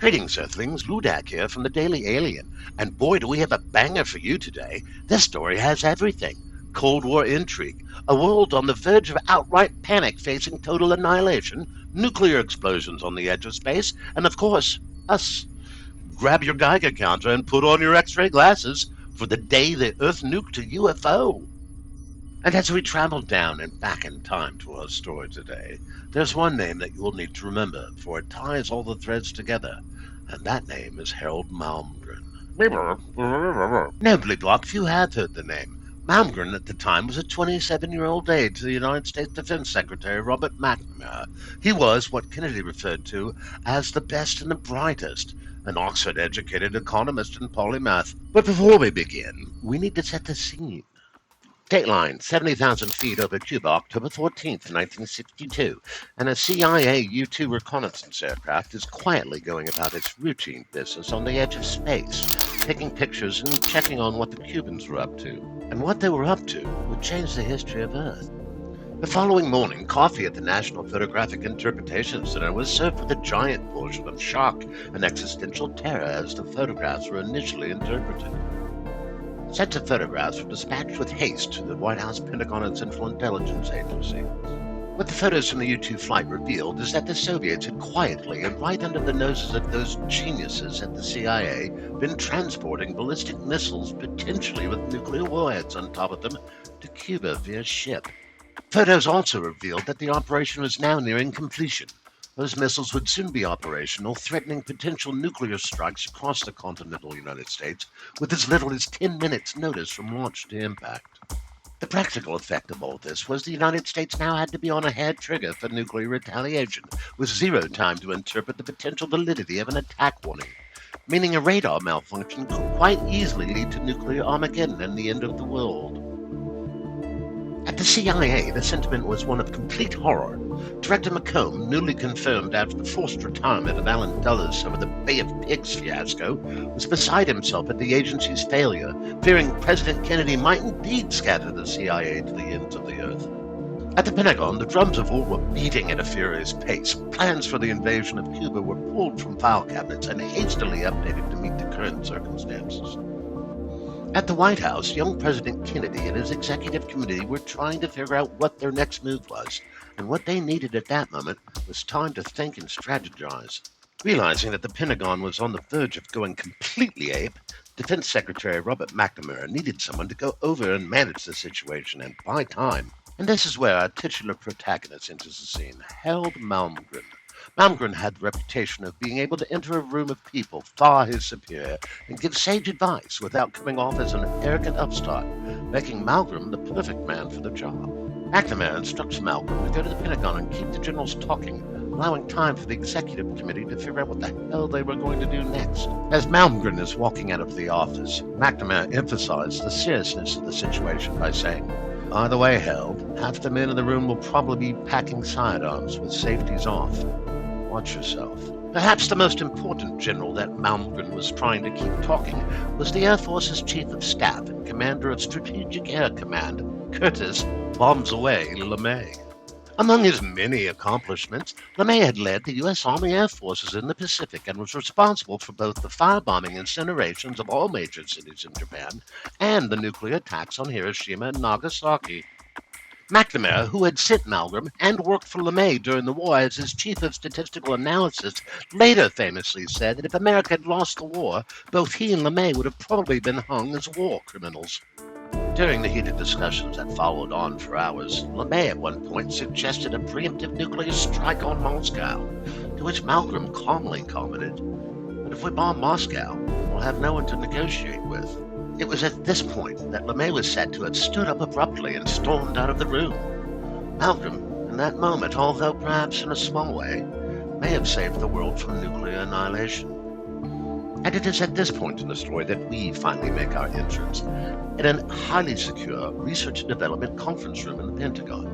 Greetings, Earthlings. Ludak here from the Daily Alien. And boy, do we have a banger for you today. This story has everything. Cold War intrigue, a world on the verge of outright panic facing total annihilation, nuclear explosions on the edge of space, and of course, us. Grab your Geiger counter and put on your X-ray glasses for the day the Earth nuked a UFO. And as we travel down and back in time to our story today, there's one name that you will need to remember, for it ties all the threads together, and that name is Harold Malmgren. Nobly Block, few have heard the name. Malmgren at the time was a 27-year-old aide to the United States Defense Secretary Robert McNamara. He was what Kennedy referred to as the best and the brightest, an Oxford-educated economist and polymath. But before we begin, we need to set the scene. Dateline, 70,000 feet over Cuba, October 14th, 1962, and a CIA U-2 reconnaissance aircraft is quietly going about its routine business on the edge of space, taking pictures and checking on what the Cubans were up to. And what they were up to would change the history of Earth. The following morning, coffee at the National Photographic Interpretation Center was served with a giant portion of shock and existential terror as the photographs were initially interpreted. Sets of photographs were dispatched with haste to the White House, Pentagon, and Central Intelligence Agency. What the photos from the U-2 flight revealed is that the Soviets had quietly, and right under the noses of those geniuses at the CIA, been transporting ballistic missiles, potentially with nuclear warheads on top of them, to Cuba via ship. Photos also revealed that the operation was now nearing completion. Those missiles would soon be operational, threatening potential nuclear strikes across the continental United States with as little as 10 minutes' notice from launch to impact. The practical effect of all this was the United States now had to be on a hair trigger for nuclear retaliation, with zero time to interpret the potential validity of an attack warning, meaning a radar malfunction could quite easily lead to nuclear Armageddon and the end of the world. At the CIA, the sentiment was one of complete horror. Director McComb, newly confirmed after the forced retirement of Alan Dulles over the Bay of Pigs fiasco, was beside himself at the agency's failure, fearing President Kennedy might indeed scatter the CIA to the ends of the earth. At the Pentagon, the drums of war were beating at a furious pace. Plans for the invasion of Cuba were pulled from file cabinets and hastily updated to meet the current circumstances. At the White House, young President Kennedy and his executive committee were trying to figure out what their next move was, and what they needed at that moment was time to think and strategize. Realizing that the Pentagon was on the verge of going completely ape, Defense Secretary Robert McNamara needed someone to go over and manage the situation and buy time. And this is where our titular protagonist enters the scene, Harold Malmgren. Malmgren had the reputation of being able to enter a room of people far his superior and give sage advice without coming off as an arrogant upstart, making Malmgren the perfect man for the job. McNamara instructs Malmgren to go to the Pentagon and keep the generals talking, allowing time for the executive committee to figure out what the hell they were going to do next. As Malmgren is walking out of the office, McNamara emphasized the seriousness of the situation by saying, "By the way, Harold, half the men in the room will probably be packing sidearms with safeties off. Watch yourself." Perhaps the most important general that Malmgren was trying to keep talking was the Air Force's Chief of Staff and Commander of Strategic Air Command, Curtis "Bombs Away" LeMay. Among his many accomplishments, LeMay had led the U.S. Army Air Forces in the Pacific and was responsible for both the firebombing incinerations of all major cities in Japan and the nuclear attacks on Hiroshima and Nagasaki. McNamara, who had sent Malmgren and worked for LeMay during the war as his chief of statistical analysis, later famously said that if America had lost the war, both he and LeMay would have probably been hung as war criminals. During the heated discussions that followed on for hours, LeMay at one point suggested a preemptive nuclear strike on Moscow, to which Malmgren calmly commented, "But if we bomb Moscow, we'll have no one to negotiate with." It was at this point that LeMay was said to have stood up abruptly and stormed out of the room. Malmgren, in that moment, although perhaps in a small way, may have saved the world from nuclear annihilation. And it is at this point in the story that we finally make our entrance, in a highly secure research and development conference room in the Pentagon.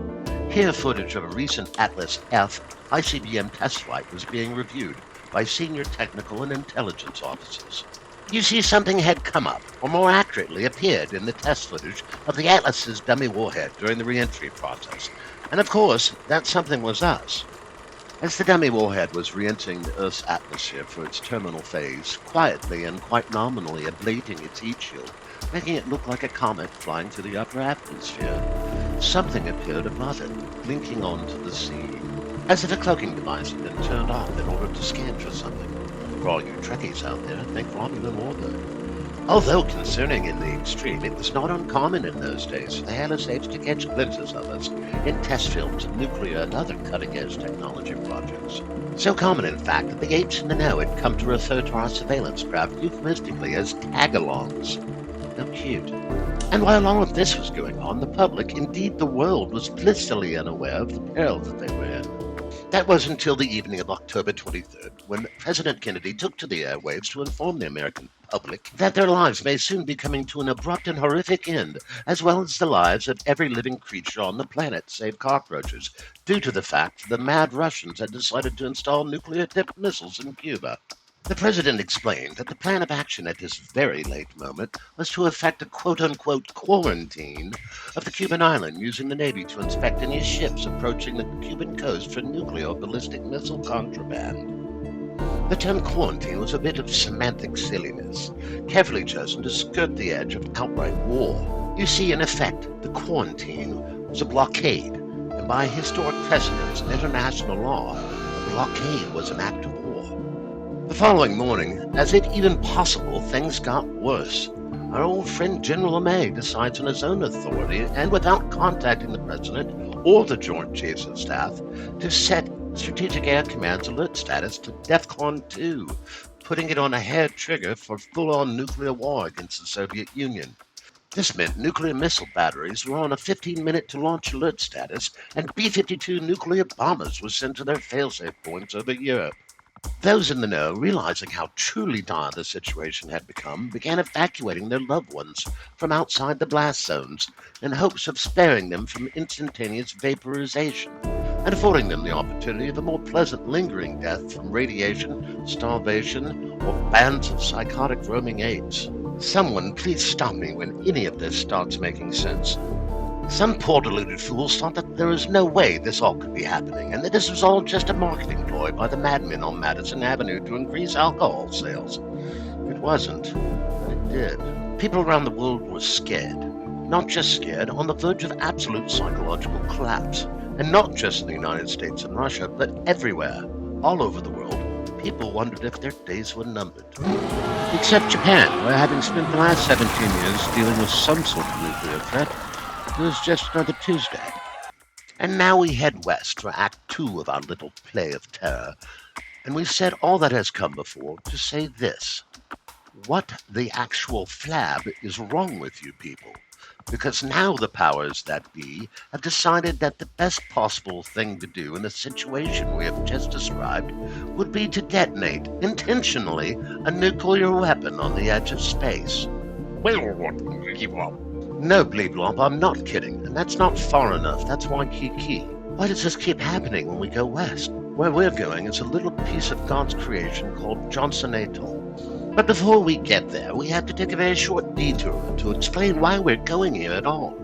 Here, footage of a recent Atlas F ICBM test flight was being reviewed by senior technical and intelligence officers. You see, something had come up, or more accurately appeared in the test footage of the Atlas's dummy warhead during the re-entry process. And of course, that something was us. As the dummy warhead was re-entering the Earth's atmosphere for its terminal phase, quietly and quite nominally ablating its heat shield, making it look like a comet flying through the upper atmosphere, something appeared above it, blinking onto the sea, as if a cloaking device had been turned off in order to scan for something. For all you Trekkies out there, think Romulan orbit. Although concerning in the extreme, it was not uncommon in those days for the Halisates to catch glimpses of us in test films of nuclear and other cutting-edge technology projects. So common, in fact, that the apes in the know had come to refer to our surveillance craft euphemistically as tag-alongs. How cute. And while all of this was going on, the public, indeed the world, was blissfully unaware of the peril that they were in. That was until the evening of October 23rd, when President Kennedy took to the airwaves to inform the American public that their lives may soon be coming to an abrupt and horrific end, as well as the lives of every living creature on the planet, save cockroaches, due to the fact that the mad Russians had decided to install nuclear-tipped missiles in Cuba. The president explained that the plan of action at this very late moment was to effect a quote-unquote quarantine of the Cuban island, using the Navy to inspect any ships approaching the Cuban coast for nuclear or ballistic missile contraband. The term quarantine was a bit of semantic silliness, carefully chosen to skirt the edge of outright war. You see, in effect, the quarantine was a blockade, and by historic precedents and international law, a blockade was an act of war. The following morning, as if even possible, things got worse. Our old friend General May decides on his own authority and without contacting the President or the Joint Chiefs of Staff to set Strategic Air Command's alert status to DEFCON 2, putting it on a hair trigger for full-on nuclear war against the Soviet Union. This meant nuclear missile batteries were on a 15-minute-to-launch alert status, and B-52 nuclear bombers were sent to their failsafe points over Europe. Those in the know, realizing how truly dire the situation had become, began evacuating their loved ones from outside the blast zones in hopes of sparing them from instantaneous vaporization and affording them the opportunity of a more pleasant lingering death from radiation, starvation, or bands of psychotic roaming apes. Someone please stop me when any of this starts making sense. Some poor deluded fools thought that there was no way this all could be happening, and that this was all just a marketing ploy by the madmen on Madison Avenue to increase alcohol sales. It wasn't, but it did. People around the world were scared. Not just scared, on the verge of absolute psychological collapse. And not just in the United States and Russia, but everywhere, all over the world, people wondered if their days were numbered. Except Japan, where having spent the last 17 years dealing with some sort of nuclear threat, it was just another Tuesday. And now we head west for Act 2 of our little play of terror. And we've said all that has come before to say this. What the actual flab is wrong with you people? Because now the powers that be have decided that the best possible thing to do in the situation we have just described would be to detonate, intentionally, a nuclear weapon on the edge of space. No, Bleeblop, I'm not kidding, and that's not far enough. That's Waikiki. Why does this keep happening when we go west? Where we're going is a little piece of God's creation called Johnson Atoll. But before we get there, we have to take a very short detour to explain why we're going here at all.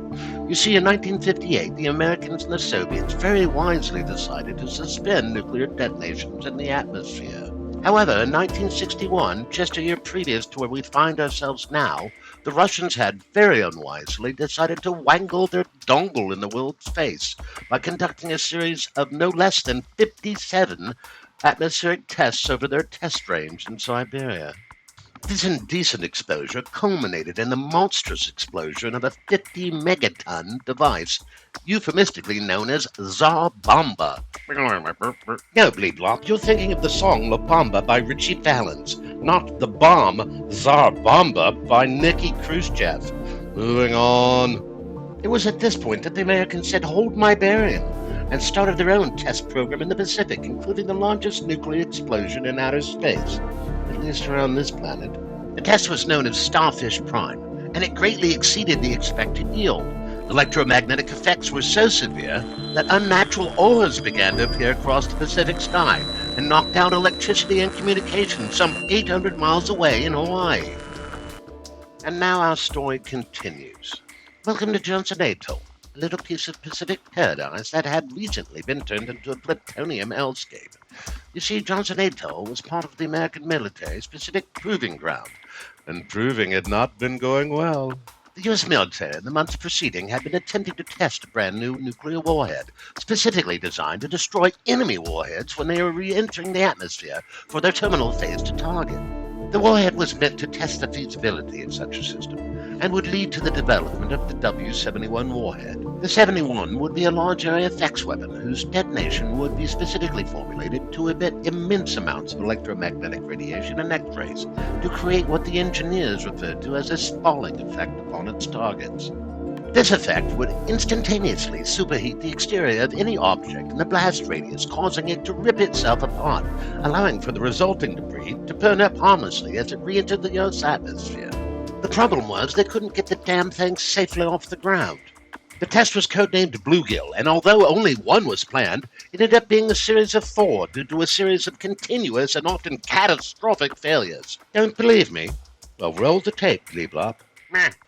You see, in 1958, the Americans and the Soviets very wisely decided to suspend nuclear detonations in the atmosphere. However, in 1961, just a year previous to where we find ourselves now, the Russians had very unwisely decided to wangle their dongle in the world's face by conducting a series of no less than 57 atmospheric tests over their test range in Siberia. This indecent exposure culminated in the monstrous explosion of a 50-megaton device, euphemistically known as Tsar Bomba. No, Bleeblop, you're thinking of the song La Bamba by Richie Valens, not the bomb Tsar Bomba by Nikki Khrushchev. Moving on. It was at this point that the Americans said, "Hold my barium," and started their own test program in the Pacific, including the largest nuclear explosion in outer space, at least around this planet. The test was known as Starfish Prime, and it greatly exceeded the expected yield. Electromagnetic effects were so severe that unnatural auras began to appear across the Pacific sky and knocked out electricity and communication some 800 miles away in Hawaii. And now our story continues. Welcome to Johnson Atoll, a little piece of Pacific paradise that had recently been turned into a plutonium hellscape. You see, Johnson Atoll was part of the American military's Pacific Proving Ground, and proving had not been going well. The U.S. military in the months preceding had been attempting to test a brand new nuclear warhead, specifically designed to destroy enemy warheads when they were re-entering the atmosphere for their terminal phase to target. The warhead was meant to test the feasibility of such a system and would lead to the development of the W-71 warhead. The 71 would be a large area effects weapon whose detonation would be specifically formulated to emit immense amounts of electromagnetic radiation and X-rays to create what the engineers referred to as a spalling effect upon its targets. This effect would instantaneously superheat the exterior of any object in the blast radius, causing it to rip itself apart, allowing for the resulting debris to burn up harmlessly as it re-entered the Earth's atmosphere. The problem was they couldn't get the damn thing safely off the ground. The test was codenamed Bluegill, and although only one was planned, it ended up being a series of 4 due to a series of continuous and often catastrophic failures. Don't believe me? Well, roll the tape, Gleeblop.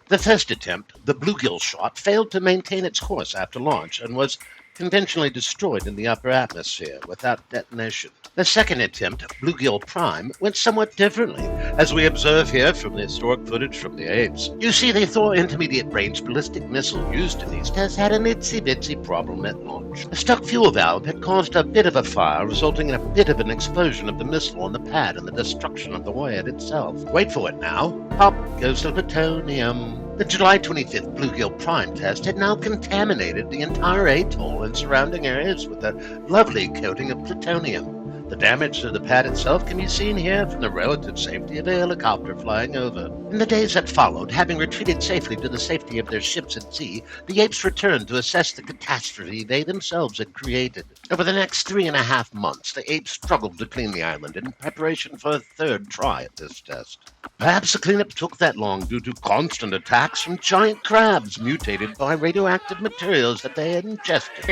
The first attempt, the Bluegill shot, failed to maintain its course after launch and was conventionally destroyed in the upper atmosphere without detonation. The second attempt, Bluegill Prime, went somewhat differently, as we observe here from the historic footage from the apes. You see, the Thor intermediate-range ballistic missile used in these tests had an itsy-bitsy problem at launch. A stuck fuel valve had caused a bit of a fire, resulting in a bit of an explosion of the missile on the pad and the destruction of the warhead itself. Wait for it now. Pop goes the plutonium. The July 25th Bluegill Prime test had now contaminated the entire atoll and surrounding areas with a lovely coating of plutonium. The damage to the pad itself can be seen here from the relative safety of a helicopter flying over. In the days that followed, having retreated safely to the safety of their ships at sea, the apes returned to assess the catastrophe they themselves had created. Over the next 3.5 months, the apes struggled to clean the island in preparation for a third try at this test. Perhaps the cleanup took that long due to constant attacks from giant crabs mutated by radioactive materials that they had ingested.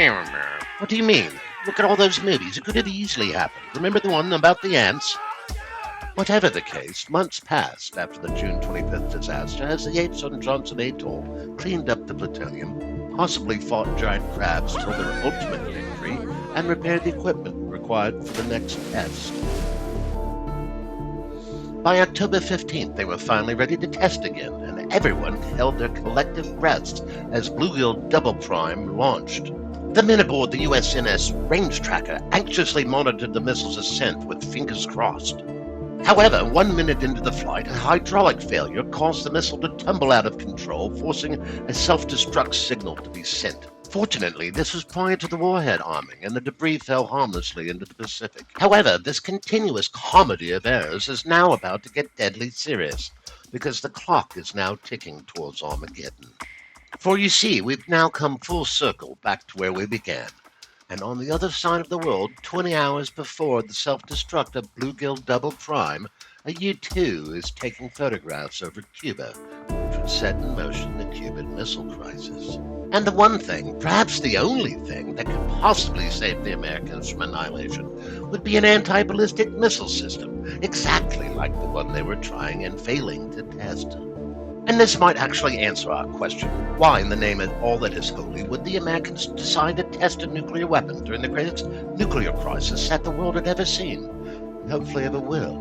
What do you mean? Look at all those movies. It could have easily happened. Remember the one about the ants? Whatever the case, months passed after the June 25th disaster as the apes on Johnson Atoll cleaned up the plutonium, possibly fought giant crabs till their ultimate victory, and repaired the equipment required for the next test. By October 15th, they were finally ready to test again, and everyone held their collective breaths as Bluegill Double Prime launched. The men aboard the USNS Range Tracker anxiously monitored the missile's ascent with fingers crossed. However, 1 minute into the flight, a hydraulic failure caused the missile to tumble out of control, forcing a self-destruct signal to be sent. Fortunately, this was prior to the warhead arming, and the debris fell harmlessly into the Pacific. However, this continuous comedy of errors is now about to get deadly serious, because the clock is now ticking towards Armageddon. For you see, we've now come full circle back to where we began. And on the other side of the world, 20 hours before the self-destruct of Bluegill Double Prime, a U-2 is taking photographs over Cuba, which would set in motion the Cuban Missile Crisis. And the one thing, perhaps the only thing, that could possibly save the Americans from annihilation would be an anti-ballistic missile system, exactly like the one they were trying and failing to test. And this might actually answer our question, why in the name of all that is holy would the Americans decide to test a nuclear weapon during the greatest nuclear crisis that the world had ever seen, and hopefully ever will.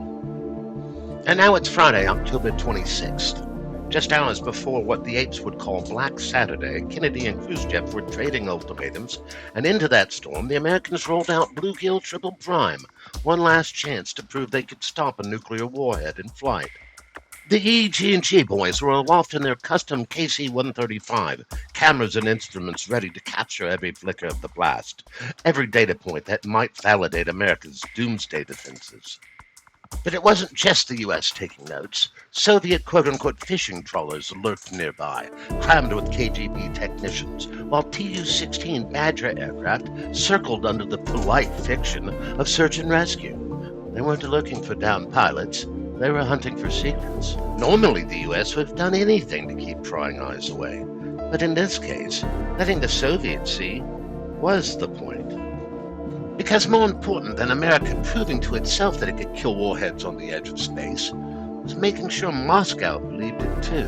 And now it's Friday, October 26th. Just hours before what the apes would call Black Saturday, Kennedy and Khrushchev were trading ultimatums, and into that storm the Americans rolled out Bluegill Triple Prime, one last chance to prove they could stop a nuclear warhead in flight. The EG&G boys were aloft in their custom KC-135, cameras and instruments ready to capture every flicker of the blast, every data point that might validate America's doomsday defenses. But it wasn't just the U.S. taking notes. Soviet quote-unquote fishing trawlers lurked nearby, crammed with KGB technicians, while Tu-16 Badger aircraft circled under the polite fiction of search and rescue. They weren't looking for downed pilots. They were hunting for secrets. Normally, the U.S. would have done anything to keep prying eyes away. But in this case, letting the Soviets see was the point. Because more important than America proving to itself that it could kill warheads on the edge of space was making sure Moscow believed it too.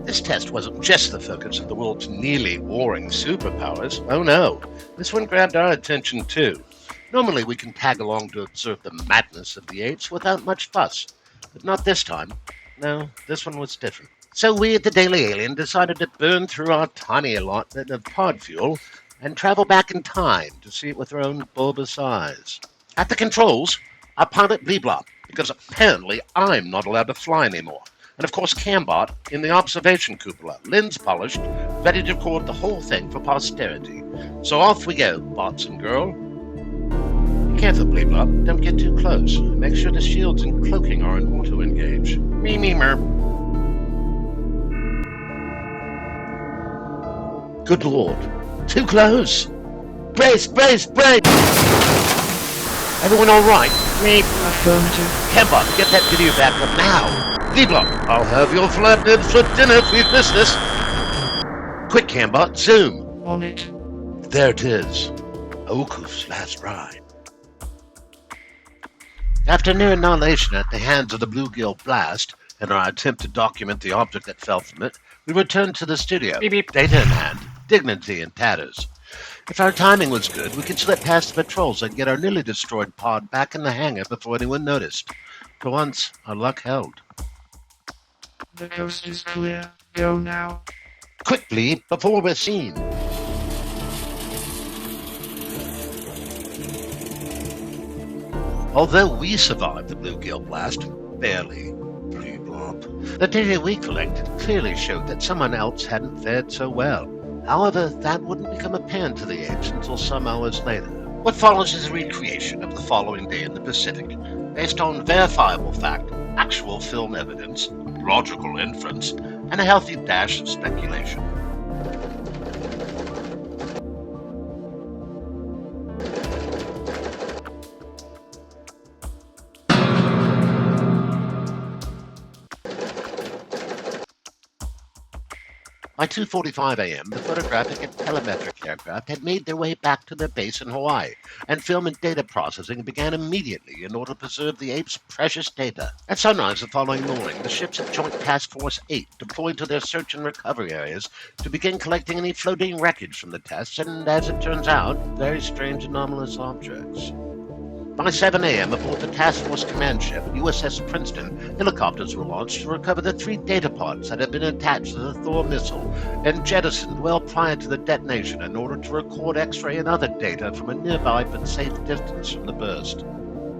This test wasn't just the focus of the world's nearly warring superpowers. Oh no, this one grabbed our attention too. Normally we can tag along to observe the madness of the apes without much fuss, but not this time. No, this one was different. So we at the Daily Alien decided to burn through our tiny allotment of pod fuel and travel back in time to see it with our own bulbous eyes. At the controls, our pilot Bluegill, because apparently I'm not allowed to fly anymore. And of course Cambot in the observation cupola, lens polished, ready to record the whole thing for posterity. So off we go, bots and girl. Be careful, Bluegill, don't get too close. Make sure the shields and cloaking are in auto-engage. Me-me-mer. Good lord. Too close. Brace, brace, brace! Everyone all right? Me. Affirmative. Cambot, get that video back up now. Bluegill, I'll have your flatbibs for dinner if we've missed this. Quick, Cambot, zoom. On it. There it is. Oku's last ride. After near annihilation at the hands of the Bluegill blast, and our attempt to document the object that fell from it, we returned to the studio. Beep, beep. Data in hand, dignity in tatters. If our timing was good, we could slip past the patrols and get our nearly destroyed pod back in the hangar before anyone noticed. For once, our luck held. The coast is clear. Go now. Quickly, before we're seen. Although we survived the Bluegill blast, barely. The data we collected clearly showed that someone else hadn't fared so well. However, that wouldn't become apparent to the apes until some hours later. What follows is a recreation of the following day in the Pacific, based on verifiable fact, actual film evidence, logical inference, and a healthy dash of speculation. By 2:45 a.m., the photographic and telemetric aircraft had made their way back to their base in Hawaii, and film and data processing began immediately in order to preserve the apes' precious data. At sunrise the following morning, the ships of Joint Task Force 8 deployed to their search and recovery areas to begin collecting any floating wreckage from the tests and, as it turns out, very strange anomalous objects. By 7 a.m., aboard the task force command ship, USS Princeton, helicopters were launched to recover the 3 data pods that had been attached to the Thor missile and jettisoned well prior to the detonation in order to record X-ray and other data from a nearby but safe distance from the burst.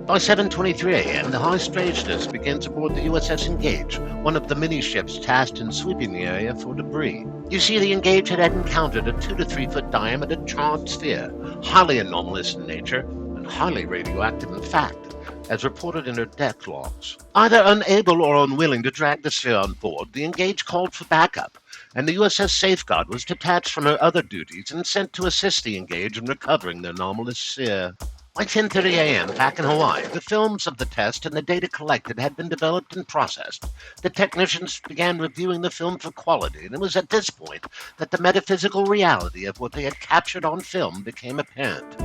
By 7:23 a.m., the high strangeness begins aboard the USS Engage, one of the many ships tasked in sweeping the area for debris. You see, the Engage had encountered a 2 to 3 foot diameter charred sphere, highly anomalous in nature, highly radioactive in fact, as reported in her deck logs. Either unable or unwilling to drag the sphere on board, the Engage called for backup, and the USS Safeguard was detached from her other duties and sent to assist the Engage in recovering the anomalous sphere. By 10:30 a.m., back in Hawaii, the films of the test and the data collected had been developed and processed. The technicians began reviewing the film for quality, and it was at this point that the metaphysical reality of what they had captured on film became apparent.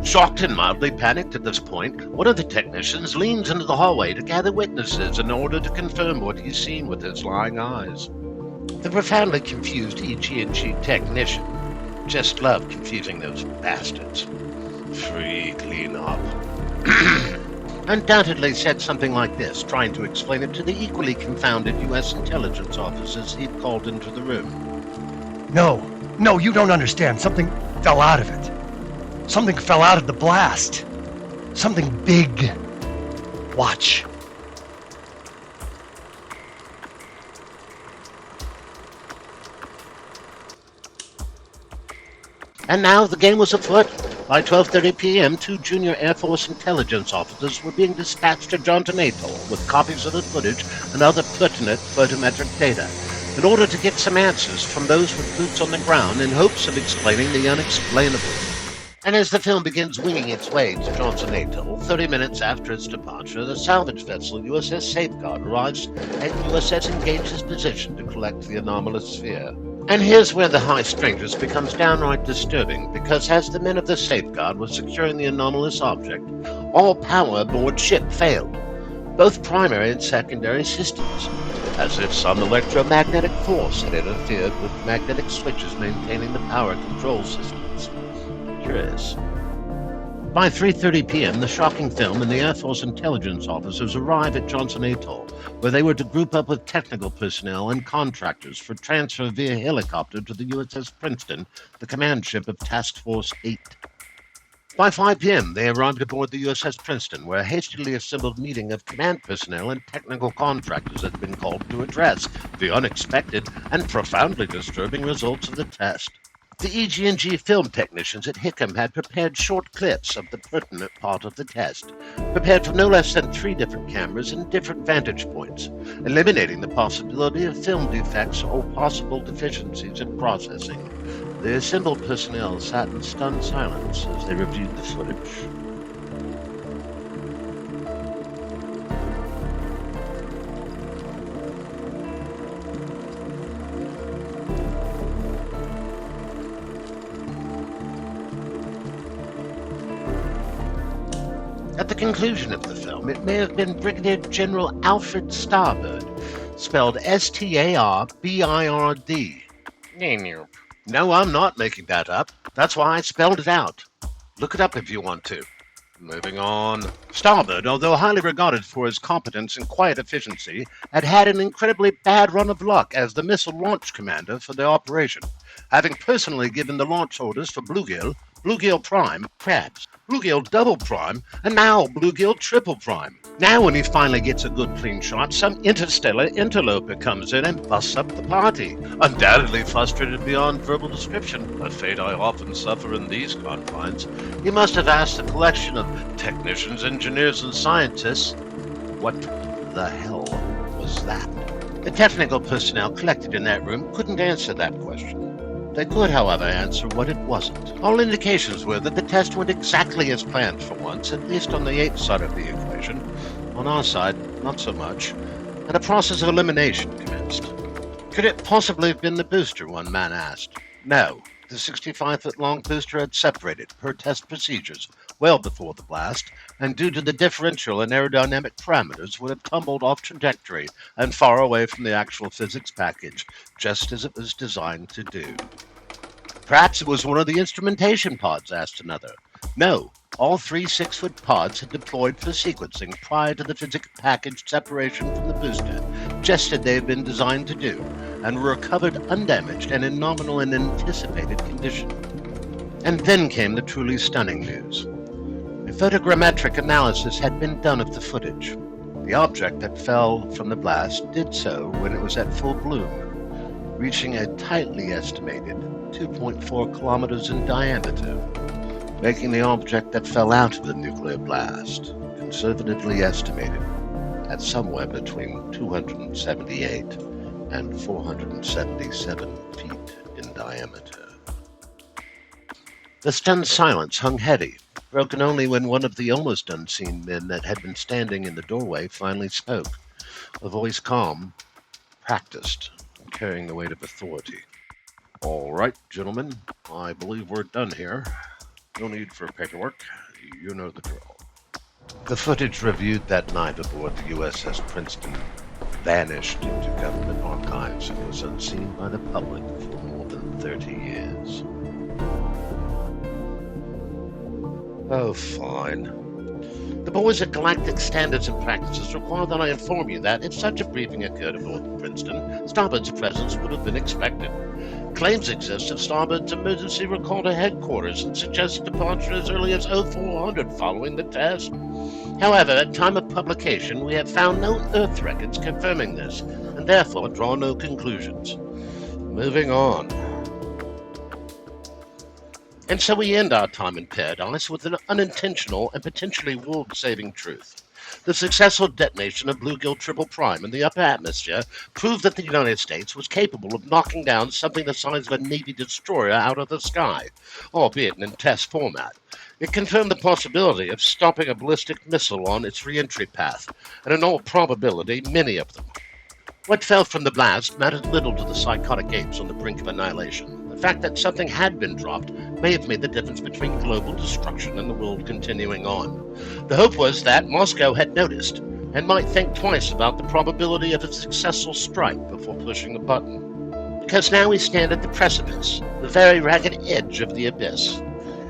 Shocked and mildly panicked at this point, one of the technicians leans into the hallway to gather witnesses in order to confirm what he's seen with his lying eyes. The profoundly confused EG&G technician just loved confusing those bastards. Free cleanup. Undoubtedly said something like this, trying to explain it to the equally confounded U.S. intelligence officers he'd called into the room. No, you don't understand. Something fell out of it. Something fell out of the blast. Something big. Watch. And now the game was afoot. By 12:30 p.m., 2 junior Air Force intelligence officers were being dispatched to Johnson Atoll with copies of the footage and other pertinent photometric data in order to get some answers from those with boots on the ground in hopes of explaining the unexplainable. And as the film begins winging its way to Johnson Atoll, 30 minutes after its departure, the salvage vessel USS Safeguard arrives at USS Engage's position to collect the anomalous sphere. And here's where the high strangeness becomes downright disturbing, because as the men of the Safeguard were securing the anomalous object, all power aboard ship failed. both primary and secondary systems, as if some electromagnetic force had interfered with magnetic switches maintaining the power control systems. Curious. By 3:30 p.m., the shocking film and the Air Force intelligence officers arrive at Johnson Atoll, where they were to group up with technical personnel and contractors for transfer via helicopter to the USS Princeton, the command ship of Task Force 8. By 5 p.m., they arrived aboard the USS Princeton, where a hastily assembled meeting of command personnel and technical contractors had been called to address the unexpected and profoundly disturbing results of the test. The EG&G film technicians at Hickam had prepared short clips of the pertinent part of the test, prepared from no less than 3 different cameras and different vantage points, eliminating the possibility of film defects or possible deficiencies in processing. The assembled personnel sat in stunned silence as they reviewed the footage. At the conclusion of the film, it may have been Brigadier General Alfred Starbird, spelled S-T-A-R-B-I-R-D. No, I'm not making that up. That's why I spelled it out. Look it up if you want to. Moving on. Starbird, although highly regarded for his competence and quiet efficiency, had had an incredibly bad run of luck as the missile launch commander for the operation, having personally given the launch orders for Bluegill, Bluegill Prime, Crabs, Bluegill Double Prime, and now Bluegill Triple Prime. Now when he finally gets a good clean shot, some interstellar interloper comes in and busts up the party, undoubtedly frustrated beyond verbal description, a fate I often suffer in these confines. He must have asked a collection of technicians, engineers, and scientists, what the hell was that? The technical personnel collected in that room couldn't answer that question. They could, however, answer what it wasn't. All indications were that the test went exactly as planned for once, at least on the 8th side of the equation. On our side, not so much, and a process of elimination commenced. Could it possibly have been the booster, one man asked. No, the 65-foot-long booster had separated, per test procedures, well before the blast, and due to the differential and aerodynamic parameters would have tumbled off trajectory and far away from the actual physics package, just as it was designed to do. Perhaps it was one of the instrumentation pods, asked another. No, all 3 6-foot pods had deployed for sequencing prior to the physics package separation from the booster, just as they had been designed to do, and were recovered undamaged and in nominal and anticipated condition. And then came the truly stunning news. A photogrammetric analysis had been done of the footage. The object that fell from the blast did so when it was at full bloom, reaching a tightly estimated 2.4 kilometers in diameter, making the object that fell out of the nuclear blast conservatively estimated at somewhere between 278 and 477 feet in diameter. The stunned silence hung heavy, broken only when one of the almost unseen men that had been standing in the doorway finally spoke, a voice calm, practiced, carrying the weight of authority. All right, gentlemen, I believe we're done here. No need for paperwork. You know the drill. The footage reviewed that night aboard the USS Princeton vanished into government archives and was unseen by the public for more than 30 years. Oh, fine. The boys at Galactic Standards and Practices require that I inform you that if such a briefing occurred aboard the Princeton, Starbird's presence would have been expected. Claims exist of Starbird's emergency recall to headquarters and suggest departure as early as 0400 following the test. However, at time of publication, we have found no Earth records confirming this, and therefore draw no conclusions. Moving on. And so we end our time in paradise with an unintentional and potentially world-saving truth. The successful detonation of Bluegill Triple Prime in the upper atmosphere proved that the United States was capable of knocking down something the size of a Navy destroyer out of the sky, albeit in test format. It confirmed the possibility of stopping a ballistic missile on its re-entry path, and in all probability, many of them. What fell from the blast mattered little to the psychotic apes on the brink of annihilation. The fact that something had been dropped may have made the difference between global destruction and the world continuing on. The hope was that Moscow had noticed, and might think twice about the probability of a successful strike before pushing the button. Because now we stand at the precipice, the very ragged edge of the abyss.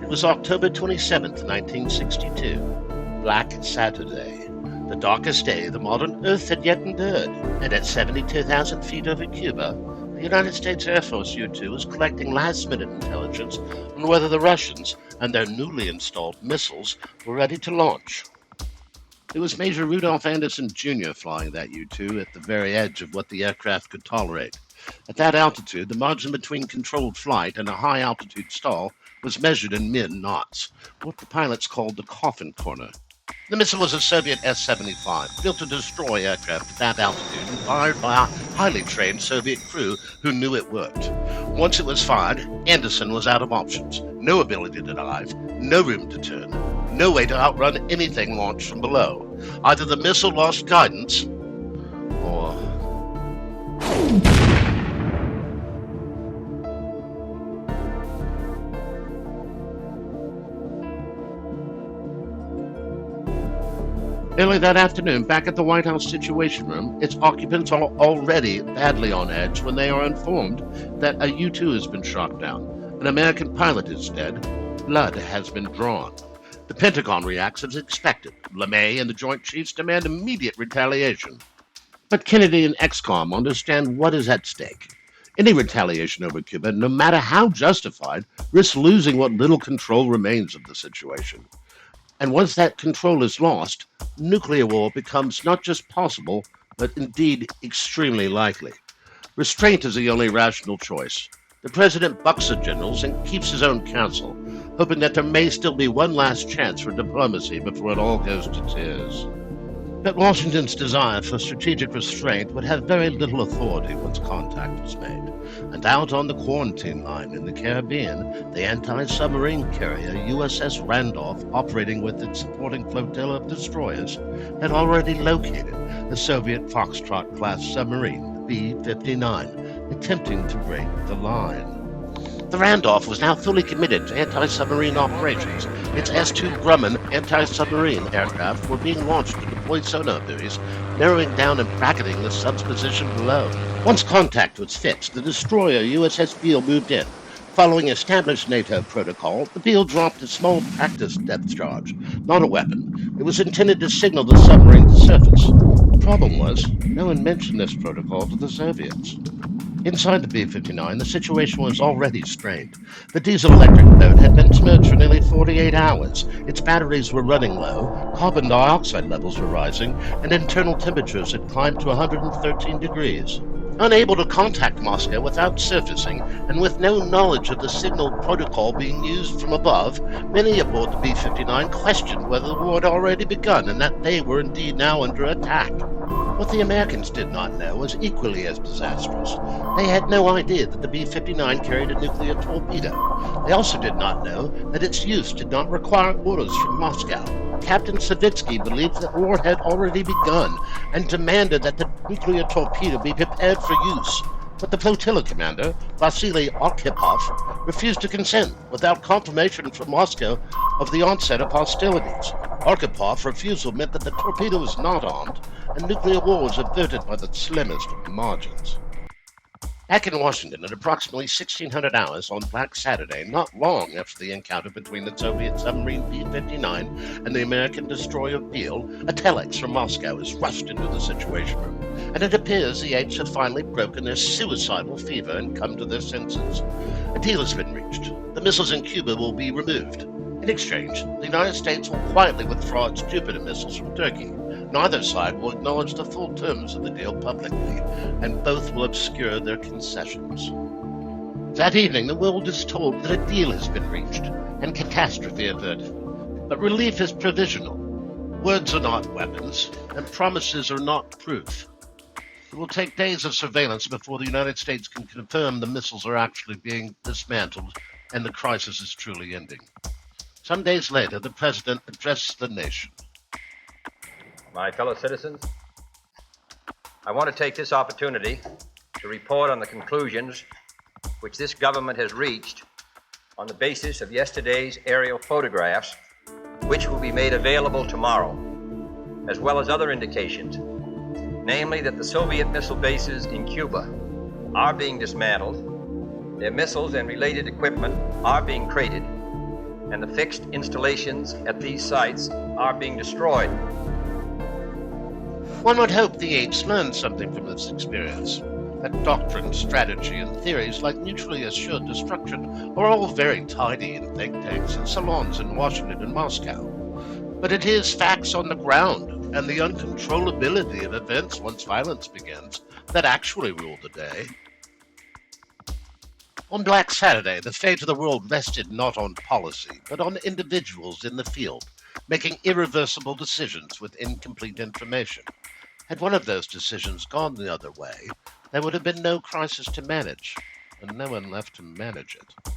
It was October 27th, 1962, Black Saturday, the darkest day the modern Earth had yet endured, and at 72,000 feet over Cuba, the United States Air Force U-2 was collecting last-minute intelligence on whether the Russians and their newly installed missiles were ready to launch. It was Major Rudolph Anderson Jr. flying that U-2 at the very edge of what the aircraft could tolerate. At that altitude, the margin between controlled flight and a high-altitude stall was measured in mid-knots, what the pilots called the coffin corner. The missile was a Soviet S-75, built to destroy aircraft at that altitude and fired by a highly trained Soviet crew who knew it worked. Once it was fired, Anderson was out of options. No ability to dive, no room to turn, no way to outrun anything launched from below. Either the missile lost guidance, or... Early that afternoon, back at the White House Situation Room, its occupants are already badly on edge when they are informed that a U-2 has been shot down. An American pilot is dead. Blood has been drawn. The Pentagon reacts as expected. LeMay and the Joint Chiefs demand immediate retaliation. But Kennedy and XCOM understand what is at stake. Any retaliation over Cuba, no matter how justified, risks losing what little control remains of the situation. And once that control is lost, nuclear war becomes not just possible, but indeed extremely likely. Restraint is the only rational choice. The president bucks the generals and keeps his own counsel, hoping that there may still be one last chance for diplomacy before it all goes to tears. But Washington's desire for strategic restraint would have very little authority once contact was made. And out on the quarantine line in the Caribbean, the anti-submarine carrier USS Randolph, operating with its supporting flotilla of destroyers, had already located the Soviet Foxtrot-class submarine, the B-59, attempting to break the line. The Randolph was now fully committed to anti-submarine operations. Its S-2 Grumman anti-submarine aircraft were being launched to deploy sonar buoys, narrowing down and bracketing the sub's position below. Once contact was fixed, the destroyer USS Beale moved in. Following established NATO protocol, the Beale dropped a small practice depth charge, not a weapon. It was intended to signal the submarine to surface. The problem was, no one mentioned this protocol to the Soviets. Inside the B-59, the situation was already strained. The diesel-electric boat had been submerged for nearly 48 hours. Its batteries were running low, carbon dioxide levels were rising, and internal temperatures had climbed to 113 degrees. Unable to contact Moscow without surfacing, and with no knowledge of the signal protocol being used from above, many aboard the B-59 questioned whether the war had already begun and that they were indeed now under attack. What the Americans did not know was equally as disastrous. They had no idea that the B-59 carried a nuclear torpedo. They also did not know that its use did not require orders from Moscow. Captain Savitsky believed that war had already begun and demanded that the nuclear torpedo be prepared for use. But the flotilla commander, Vasily Arkhipov, refused to consent without confirmation from Moscow of the onset of hostilities. Arkhipov refusal meant that the torpedo was not armed, and nuclear war was averted by the slimmest of margins. Back in Washington at approximately 1600 hours on Black Saturday, not long after the encounter between the Soviet submarine B-59 and the American destroyer Beale, a telex from Moscow is rushed into the Situation Room, and it appears the apes have finally broken their suicidal fever and come to their senses. A deal has been reached. The missiles in Cuba will be removed. In exchange, the United States will quietly withdraw its Jupiter missiles from Turkey. Neither side will acknowledge the full terms of the deal publicly, and both will obscure their concessions. That evening, the world is told that a deal has been reached, and catastrophe averted. But relief is provisional. Words are not weapons, and promises are not proof. It will take days of surveillance before the United States can confirm the missiles are actually being dismantled and the crisis is truly ending. Some days later, the president addressed the nation. My fellow citizens, I want to take this opportunity to report on the conclusions which this government has reached on the basis of yesterday's aerial photographs, which will be made available tomorrow. as well as other indications, namely that the Soviet missile bases in Cuba are being dismantled, their missiles and related equipment are being traded, and the fixed installations at these sites are being destroyed. One would hope the apes learned something from this experience. That doctrine, strategy, and theories like mutually assured destruction are all very tidy in think tanks and salons in Washington and Moscow. But it is facts on the ground and the uncontrollability of events once violence begins that actually rule the day. On Black Saturday, the fate of the world rested not on policy, but on individuals in the field, making irreversible decisions with incomplete information. Had one of those decisions gone the other way, there would have been no crisis to manage, and no one left to manage it.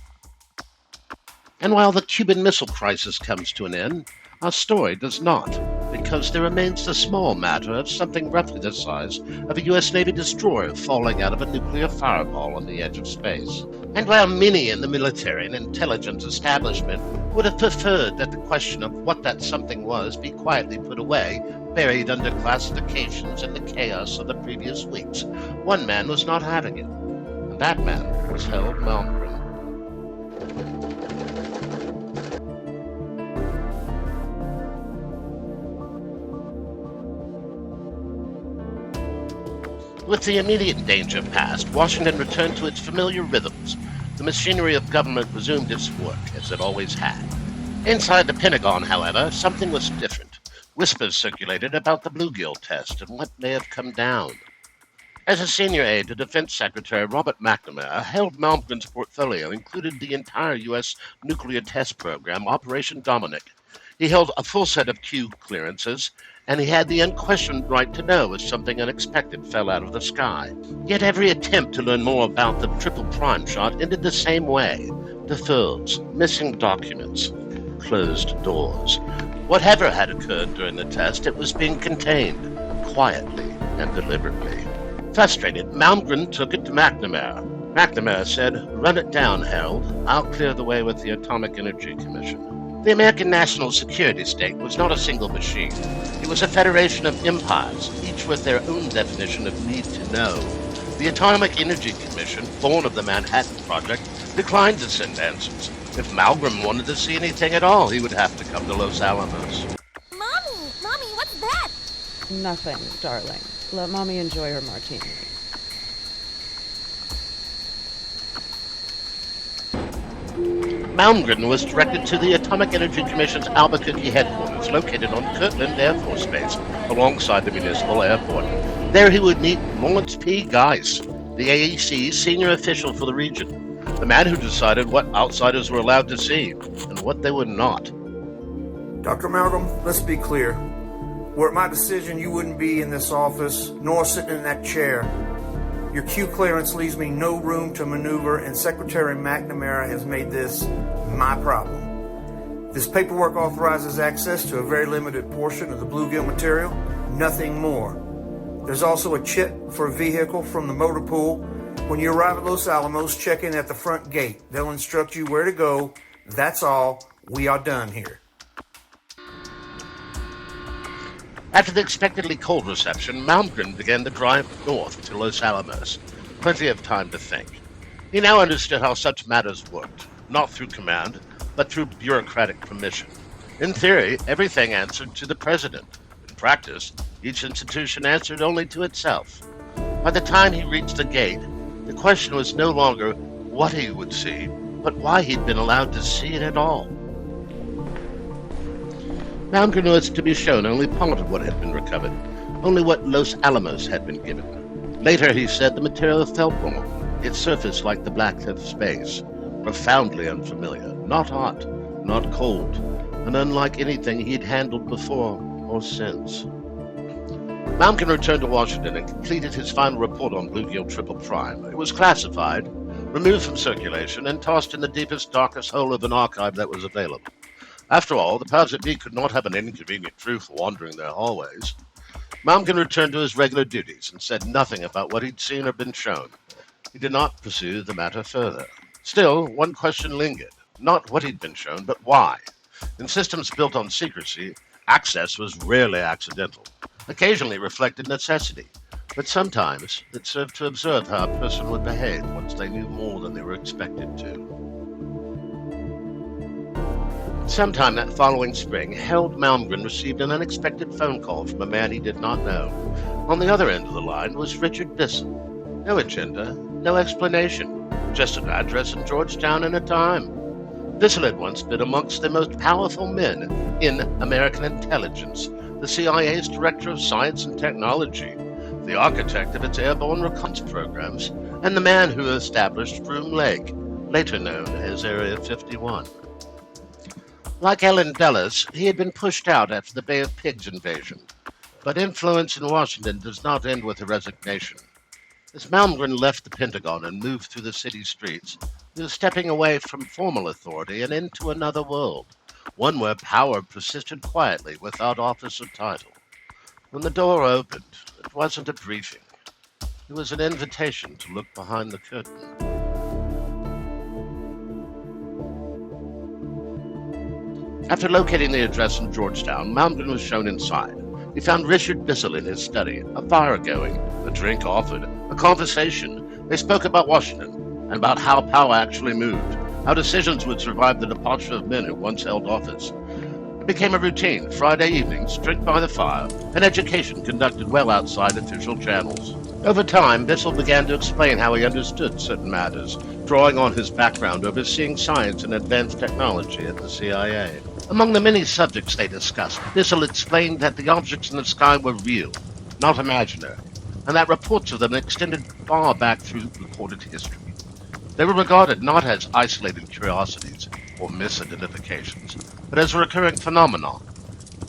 And while the Cuban Missile Crisis comes to an end, our story does not, because there remains the small matter of something roughly the size of a U.S. Navy destroyer falling out of a nuclear fireball on the edge of space. And while many in the military and intelligence establishment would have preferred that the question of what that something was be quietly put away, buried under classifications and the chaos of the previous weeks, one man was not having it, and that man was Harold Malmgren. With the immediate danger past, Washington returned to its familiar rhythms. The machinery of government resumed its work, as it always had. Inside the Pentagon, however, something was different. Whispers circulated about the Bluegill test and what may have come down. As a senior aide to Defense Secretary Robert McNamara, Harold Malmgren's portfolio included the entire U.S. nuclear test program, Operation Dominic. He held a full set of Q clearances, and he had the unquestioned right to know if something unexpected fell out of the sky. Yet every attempt to learn more about the Triple Prime shot ended the same way. Deferrals, missing documents, closed doors. Whatever had occurred during the test, it was being contained, quietly and deliberately. Frustrated, Malmgren took it to McNamara. McNamara said, "Run it down, Harold. I'll clear the way with the Atomic Energy Commission." The American national security state was not a single machine. It was a federation of empires, each with their own definition of need to know. The Atomic Energy Commission, born of the Manhattan Project, declined to send answers. If Malmgren wanted to see anything at all, he would have to come to Los Alamos. Mommy, what's that? Nothing, darling. Let Mommy enjoy her martini. Malmgren was directed to the Atomic Energy Commission's Albuquerque headquarters, located on Kirtland Air Force Base, alongside the municipal airport. There he would meet Lawrence P. Geis, the AEC's senior official for the region, the man who decided what outsiders were allowed to see and what they were not. Dr. Malcolm, let's be clear. Were it my decision, you wouldn't be in this office, nor sitting in that chair. Your Q clearance leaves me no room to maneuver, and Secretary McNamara has made this my problem. This paperwork authorizes access to a very limited portion of the bluegill material, nothing more. There's also a chip for a vehicle from the motor pool. When you arrive at Los Alamos, check in at the front gate. They'll instruct you where to go. That's all. We are done here. After the expectedly cold reception, Malmgren began to drive north to Los Alamos. Plenty of time to think. He now understood how such matters worked, not through command, but through bureaucratic permission. In theory, everything answered to the president. In practice, each institution answered only to itself. By the time he reached the gate, the question was no longer what he would see, but why he'd been allowed to see it at all. Malmgren was to be shown only part of what had been recovered, only what Los Alamos had been given. Later, he said, the material felt wrong. It surfaced like the black of space, profoundly unfamiliar, not hot, not cold, and unlike anything he'd handled before or since. Malmgren returned to Washington and completed his final report on Bluegill Triple Prime. It was classified, removed from circulation, and tossed in the deepest, darkest hole of an archive that was available. After all, the powers that be could not have an inconvenient crew for wandering their hallways. Malmgren returned to his regular duties and said nothing about what he'd seen or been shown. He did not pursue the matter further. Still, one question lingered. Not what he'd been shown, but why. In systems built on secrecy, Access was rarely accidental, occasionally reflected necessity, but sometimes it served to observe how a person would behave once they knew more than they were expected to. Sometime that following spring, Harold Malmgren received an unexpected phone call from a man he did not know. On the other end of the line was Richard Bissell. No agenda, no explanation, just an address in Georgetown and a time. Bissell had once been amongst the most powerful men in American intelligence, the CIA's Director of Science and Technology, the architect of its airborne reconnaissance programs, and the man who established Groom Lake, later known as Area 51. Like Ellen Dulles, he had been pushed out after the Bay of Pigs invasion, but influence in Washington does not end with a resignation. As Malmgren left the Pentagon and moved through the city streets, he was stepping away from formal authority and into another world, one where power persisted quietly without office or title. When the door opened, it wasn't a briefing. It was an invitation to look behind the curtain. After locating the address in Georgetown, Malmgren was shown inside. He found Richard Bissell in his study, a fire going, a drink offered, a conversation. They spoke about Washington and about how power actually moved, how decisions would survive the departure of men who once held office. It became a routine, Friday evenings, drink by the fire, and education conducted well outside official channels. Over time, Bissell began to explain how he understood certain matters, drawing on his background overseeing science and advanced technology at the CIA. Among the many subjects they discussed, Bissell explained that the objects in the sky were real, not imaginary, and that reports of them extended far back through recorded history. They were regarded not as isolated curiosities or misidentifications, but as a recurring phenomenon,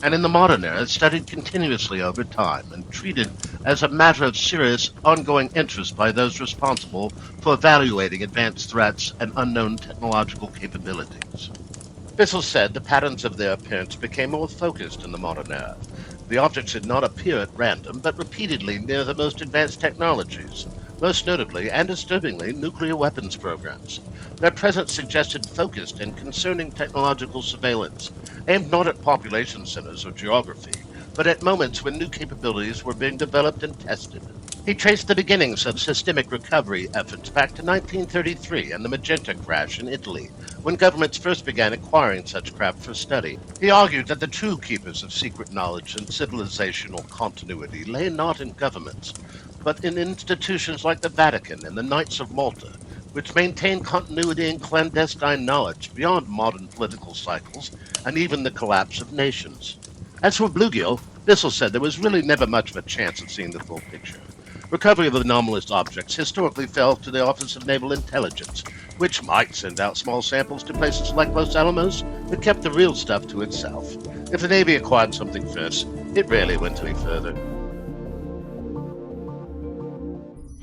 and in the modern era studied continuously over time and treated as a matter of serious, ongoing interest by those responsible for evaluating advanced threats and unknown technological capabilities. Bissell said the patterns of their appearance became more focused in the modern era. The objects did not appear at random, but repeatedly near the most advanced technologies, most notably and disturbingly nuclear weapons programs. Their presence suggested focused and concerning technological surveillance, aimed not at population centers or geography, but at moments when new capabilities were being developed and tested. He traced the beginnings of systemic recovery efforts back to 1933 and the Magenta crash in Italy, when governments first began acquiring such craft for study. He argued that the true keepers of secret knowledge and civilizational continuity lay not in governments, but in institutions like the Vatican and the Knights of Malta, which maintained continuity and clandestine knowledge beyond modern political cycles and even the collapse of nations. As for Bluegill, Bissell said there was really never much of a chance of seeing the full picture. Recovery of anomalous objects historically fell to the Office of Naval Intelligence, which might send out small samples to places like Los Alamos, but kept the real stuff to itself. If the Navy acquired something first, it rarely went any further.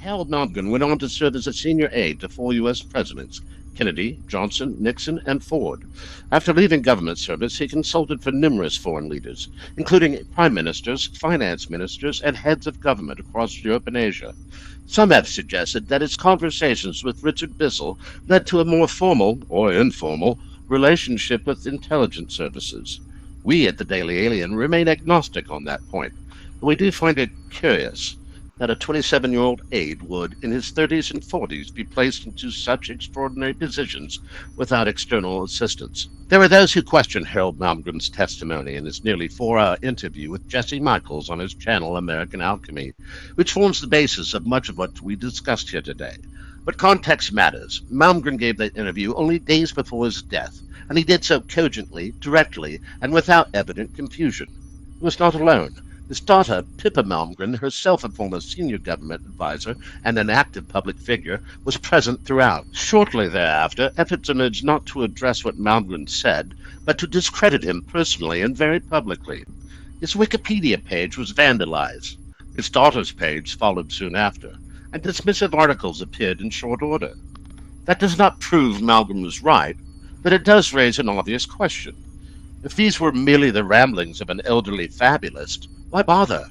Harold Malmgren went on to serve as a senior aide to 4 U.S. presidents, Kennedy, Johnson, Nixon, and Ford. After leaving government service, he consulted for numerous foreign leaders, including prime ministers, finance ministers, and heads of government across Europe and Asia. Some have suggested that his conversations with Richard Bissell led to a more formal, or informal, relationship with intelligence services. We at the Daily Alien remain agnostic on that point, but we do find it curious that a 27-year-old aide would, in his 30s and 40s, be placed into such extraordinary positions without external assistance. There are those who question Harold Malmgren's testimony in his nearly 4-hour interview with Jesse Michaels on his channel American Alchemy, which forms the basis of much of what we discussed here today. But context matters. Malmgren gave that interview only days before his death, and he did so cogently, directly, and without evident confusion. He was not alone. His daughter, Pippa Malmgren, herself a former senior government advisor and an active public figure, was present throughout. Shortly thereafter, efforts emerged not to address what Malmgren said, but to discredit him personally and very publicly. His Wikipedia page was vandalized. His daughter's page followed soon after, and dismissive articles appeared in short order. That does not prove Malmgren was right, but it does raise an obvious question. If these were merely the ramblings of an elderly fabulist, why bother?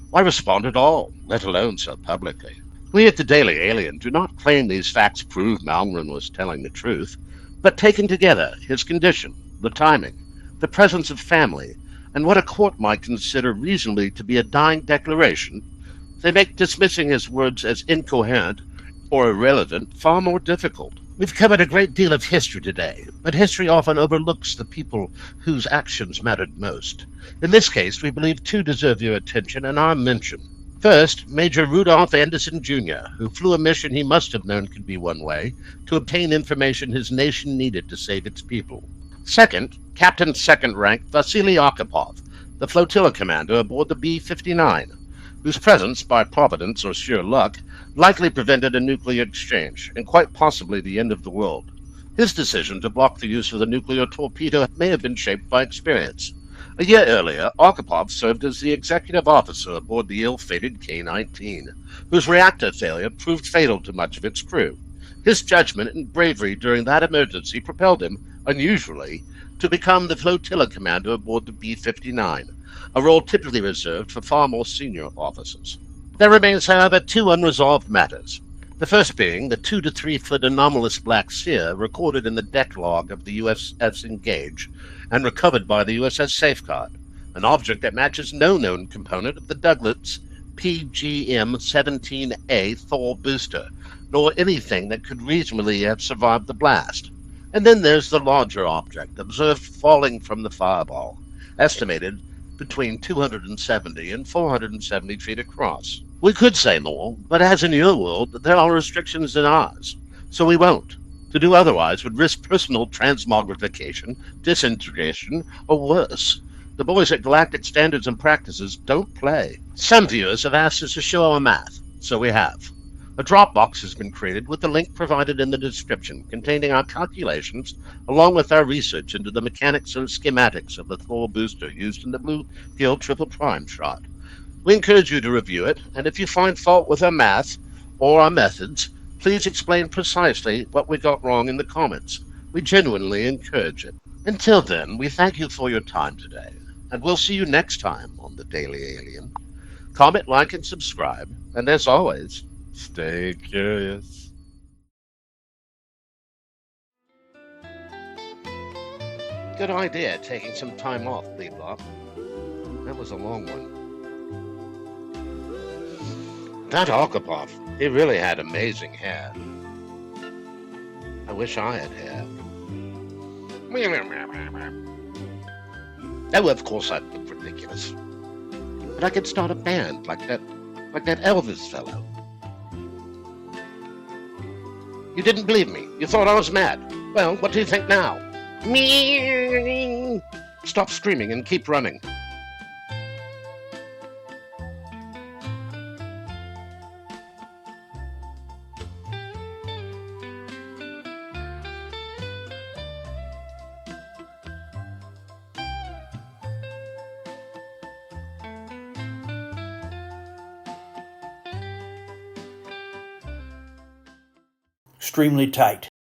Why respond at all, let alone so publicly? We at the Daily Alien do not claim these facts prove Malmgren was telling the truth, but taken together, his condition, the timing, the presence of family, and what a court might consider reasonably to be a dying declaration, they make dismissing his words as incoherent or irrelevant far more difficult. We've covered a great deal of history today, but history often overlooks the people whose actions mattered most. In this case, we believe two deserve your attention and our mention. First, Major Rudolph Anderson, Jr., who flew a mission he must have known could be one way to obtain information his nation needed to save its people. Second, Captain Second Rank Vasily Arkhipov, the flotilla commander aboard the B-59, whose presence, by providence or sheer luck, likely prevented a nuclear exchange, and quite possibly the end of the world. His decision to block the use of the nuclear torpedo may have been shaped by experience. A year earlier, Arkhipov served as the executive officer aboard the ill-fated K-19, whose reactor failure proved fatal to much of its crew. His judgment and bravery during that emergency propelled him, unusually, to become the flotilla commander aboard the B-59, a role typically reserved for far more senior officers. There remains, however, two unresolved matters. The first being the 2 to 3 foot anomalous black sphere recorded in the deck log of the USS Engage and recovered by the USS Safeguard, an object that matches no known component of the Douglas PGM-17A Thor booster, nor anything that could reasonably have survived the blast. And then there's the larger object observed falling from the fireball, estimated between 270 and 470 feet across. We could say more, but as in your world, there are restrictions in ours, so we won't. To do otherwise would risk personal transmogrification, disintegration, or worse. The boys at Galactic Standards and Practices don't play. Some viewers have asked us to show our math, so we have. A Dropbox has been created with the link provided in the description, containing our calculations along with our research into the mechanics and schematics of the Thor booster used in the Bluegill Triple Prime shot. We encourage you to review it, and if you find fault with our math or our methods, please explain precisely what we got wrong in the comments. We genuinely encourage it. Until then, we thank you for your time today, and we'll see you next time on The Daily Alien. Comment, like, and subscribe, and as always, stay curious. Good idea, taking some time off, Bebop. That was a long one. That Arkhipov, he really had amazing hair. I wish I had hair. Oh, of course I'd look ridiculous. But I could start a band like that Elvis fellow. You didn't believe me. You thought I was mad. Well, what do you think now? Me. Stop screaming and keep running. Extremely tight.